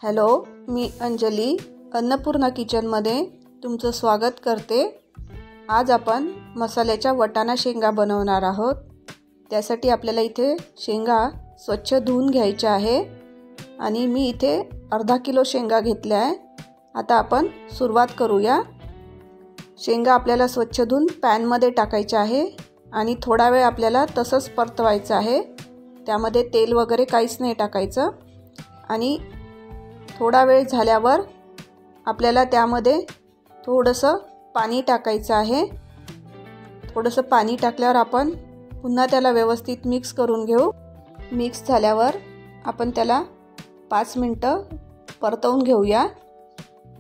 Hello, मी अंजली अन्नपूर्णा किचनमध्ये तुमचं स्वागत करते। आज आपण मसाल्याच्या वाटाणा शेंगा बनवणार आहोत। त्यासाठी आपल्याला इथे शेंगा स्वच्छ धुवून घ्यायच्या आहे आणि मी इथे अर्धा किलो शेंगा घेतल्या आहे। आता आपण सुरुवात करूया। शेंगा आपल्याला स्वच्छ धुवून पॅनमध्ये टाकायच्या आहे आणि थोडा वेळ आपल्याला तसंच परतवायचं आहे। त्यामध्ये तेल वगैरे काहीच नाही टाकायचं आणि थोडा वेळ झाल्यावर आपल्याला त्यामध्ये थोडंसं पाणी टाकायचं आहे। थोडंसं पाणी टाकल्यावर आपण पुन्हा त्याला व्यवस्थित मिक्स करून घेऊ। मिक्स झाल्यावर आपण त्याला 5 मिनिटं परतवून घेऊया।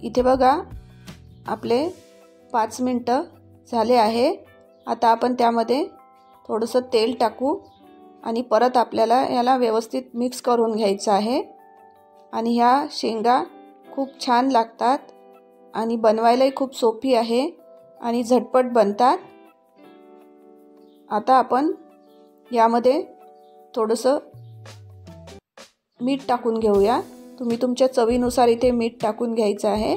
इथे बघा आपले 5 मिनिटं झाले आहे। आता आपण त्यामध्ये थोडंसं तेल टाकू आणि परत आपल्याला याला व्यवस्थित मिक्स करून घ्यायचं आहे। आणि ह्या शेंगा खूप छान लागतात आणि बनवायलाही खूप सोपी आहे आणि झटपट बनतात। आता आपण यामध्ये थोडंसं मीठ टाकून घेऊया। तुम्ही तुमच्या चवीनुसार इथे मीठ टाकून घ्यायचं आहे।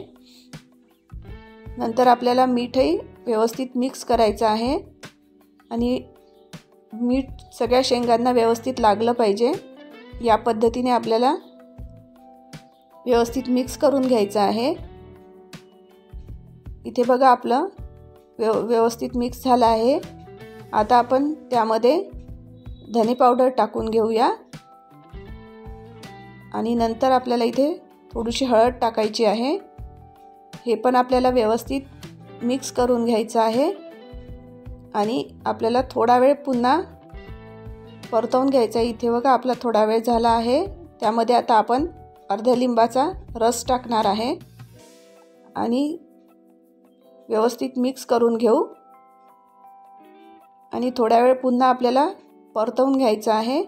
नंतर आपल्याला मीठही व्यवस्थित मिक्स करायचं आहे आणि मीठ सगळ्या शेंगांना व्यवस्थित लागलं पाहिजे। या पद्धतीने आपल्याला व्यवस्थित मिक्स करून घ्यायचं आहे। इथे बघा आपलं व्यवस्थित मिक्स झालं आहे। आता आपण त्यामध्ये धने पावडर टाकून घेऊया आणि नंतर आपल्याला इथे थोडीशी हळद टाकायची आहे। हे पण आपल्याला व्यवस्थित मिक्स करून घ्यायचं आहे आणि आपल्याला थोडा वेळ पुन्हा परतवून घ्यायचा आहे। इथे बघा आपला थोडा वेळ झाला आहे। त्यामध्ये आता आपण अर्ध्या लिंबाचा रस टाकणार आहे आणि व्यवस्थित मिक्स करून घेऊ आणि थोडा वेळ पुन्हा आपल्याला परतवून घ्यायचं आहे।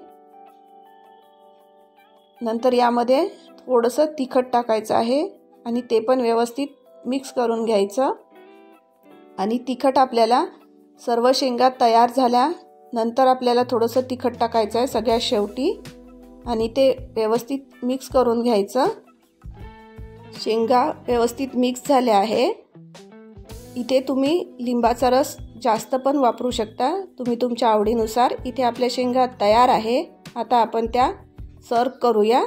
नंतर यामध्ये थोडंसं तिखट टाकायचं आहे आणि ते पण व्यवस्थित मिक्स करून घ्यायचं। आणि तिखट आपल्याला सर्व शेंगा तयार झाल्यानंतर आपल्याला थोडंसं तिखट टाकायचं आहे सगळ्यात शेवटी आणि ते व्यवस्थित मिक्स करून घ्यायचं। शेंगा व्यवस्थित मिक्स झाले आहे। इथे तुम्ही लिंबाचा रस जास्त पण वापरू शकता, तुम्ही तुमच्या आवडीनुसार। इथे आपल्या शेंगा तयार आहे। आता आपण त्या सर्व करूया।